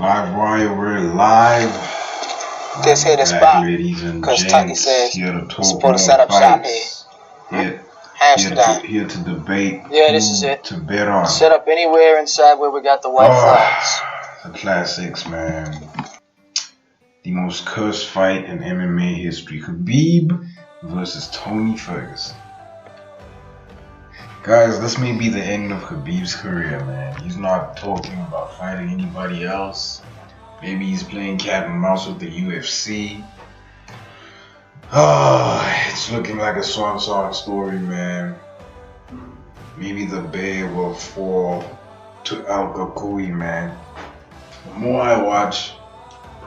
Live wire, we're live. This here the spot. Ladies and Because Tucky says here to talk supposed to set up shop here. Here to debate. Yeah, this is it. To bet on. Set up anywhere inside where we got the white flags. The classics, man. The most cursed fight in MMA history. Khabib versus Tony Ferguson. Guys, this may be the end of Khabib's career, man. He's not talking about fighting anybody else. Maybe he's playing cat and mouse with the UFC. It's looking like a swan song story, man. Maybe the bear will fall to Al Kakui, man. The more I watch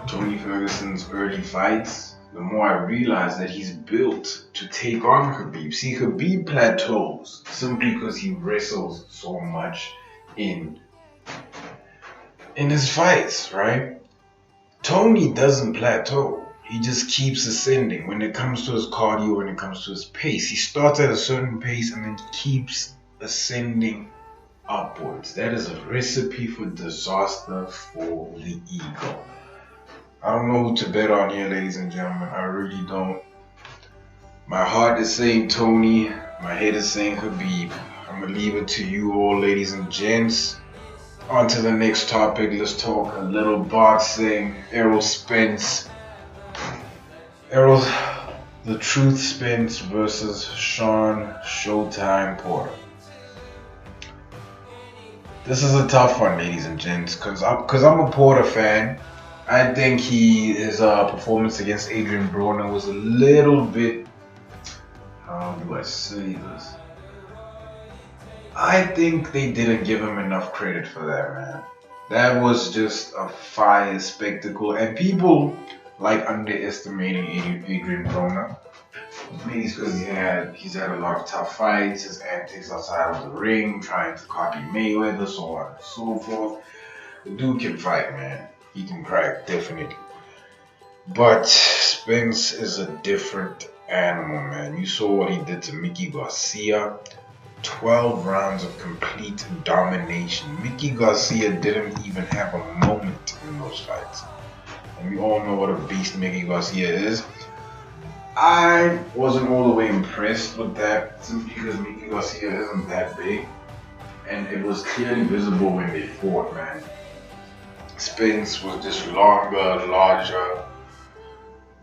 Tony Ferguson's early fights, the more I realize that he's built to take on Khabib. See, Khabib plateaus simply because he wrestles so much in his fights, right? Tony doesn't plateau. He just keeps ascending when it comes to his cardio, when it comes to his pace. He starts at a certain pace and then keeps ascending upwards. That is a recipe for disaster for the ego. I don't know who to bet on here, ladies and gentlemen. I really don't. My heart is saying Tony. My head is saying Khabib. I'm going to leave it to you all, ladies and gents. On to the next topic. Let's talk a little boxing. Errol Spence. Errol the Truth Spence versus Shawn Showtime Porter. This is a tough one, ladies and gents, because I'm a Porter fan. I think his performance against Adrian Broner was a little bit, how do I say this? I think they didn't give him enough credit for that, man. That was just a fire spectacle, and people like underestimating Adrian Broner. Maybe it's because he's had a lot of tough fights, his antics outside of the ring, trying to copy Mayweather, so on and so forth. The dude can fight, man. He can crack, definitely. But Spence is a different animal, man. You saw what he did to Mickey Garcia. 12 rounds of complete domination. Mickey Garcia didn't even have a moment in those fights. And we all know what a beast Mickey Garcia is. I wasn't all the way impressed with that, simply because Mickey Garcia isn't that big. And it was clearly visible when they fought, man. Spence was just longer, larger.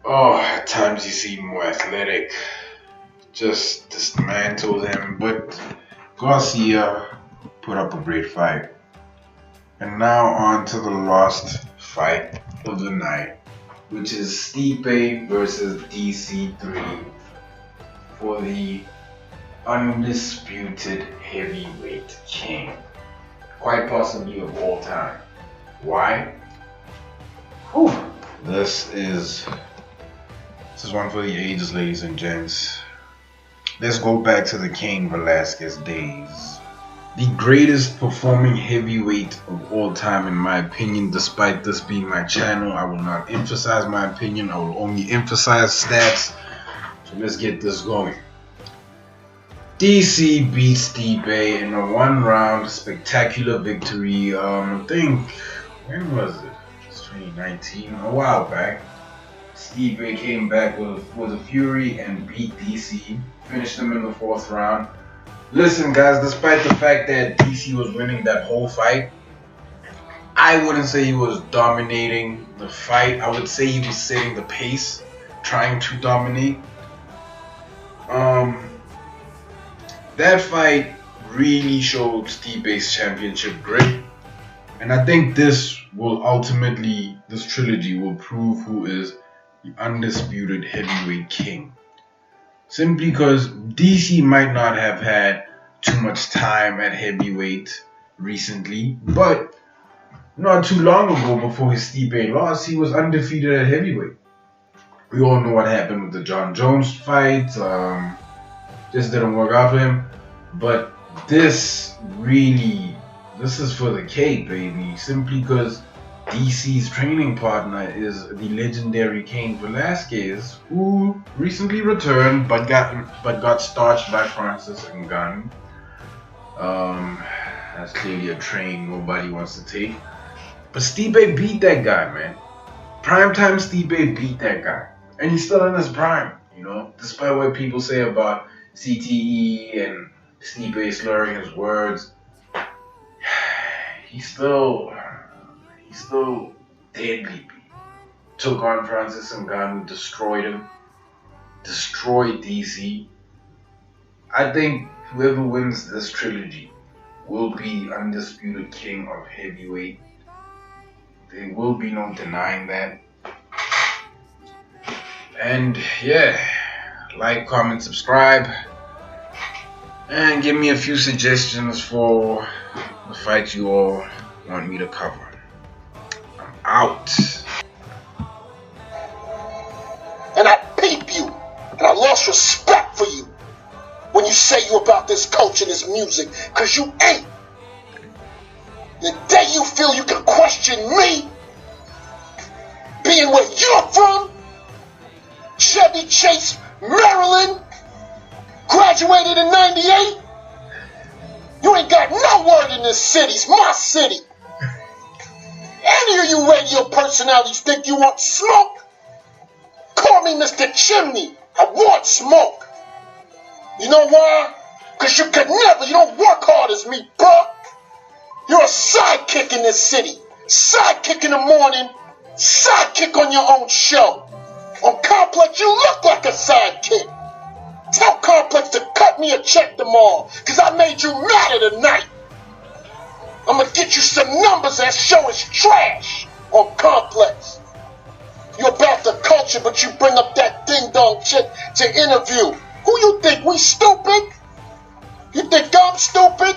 At times he seemed more athletic. Just dismantled him. But Garcia put up a great fight. And now on to the last fight of the night, which is Stipe versus DC3 for the undisputed heavyweight king. Quite possibly of all time. Why? This is one for the ages, ladies and gents. Let's go back to the Cain Velasquez days. The greatest performing heavyweight of all time, in my opinion. Despite this being my channel, I will not emphasize my opinion. I will only emphasize stats. So let's get this going. DC beat Stipe in a 1-round spectacular victory. I think, when was it? It's 2019, a while back. Stipe came back with a fury and beat DC. Finished him in the 4th round. Listen, guys, despite the fact that DC was winning that whole fight, I wouldn't say he was dominating the fight. I would say he was setting the pace, trying to dominate. That fight really showed Stipe's championship grip. And I think this trilogy will prove who is the undisputed heavyweight king. Simply because DC might not have had too much time at heavyweight recently, but not too long ago, before his Stipe loss, he was undefeated at heavyweight. We all know what happened with the John Jones fight. Just didn't work out for him. But this is for the cake, baby. Simply because DC's training partner is the legendary Cain Velasquez, who recently returned but got starched by Francis Ngannou. That's clearly a train nobody wants to take. But Stipe beat that guy, man. Primetime Stipe beat that guy. And he's still in his prime, you know? Despite what people say about CTE and Stipe slurring his words, he's still deadly. Took on Francis Ngannou, destroyed him. Destroyed DC. I think whoever wins this trilogy will be undisputed king of heavyweight. There will be no denying that. And yeah, like, comment, subscribe, and give me a few suggestions for the fights you all want me to cover. I'm out. And I peep you, and I lost respect for you when you say you about this culture, this music, cause you ain't. The day you feel you can question me, being where you're from, Chevy Chase, Maryland, graduated in '98, you ain't got no word in this city. It's my city. Any of you radio personalities think you want smoke? Call me Mr. Chimney. I want smoke. You know why? Because you don't work hard as me, bro. You're a sidekick in this city. Sidekick in the morning, sidekick on your own show. On Complex, you look like a sidekick. Tell Complex to cut me a check tomorrow, because I made you mad tonight. I'm going to get you some numbers that show is trash on Complex. You're about the culture, but you bring up that ding-dong chick to interview. Who you think, we stupid? You think I'm stupid?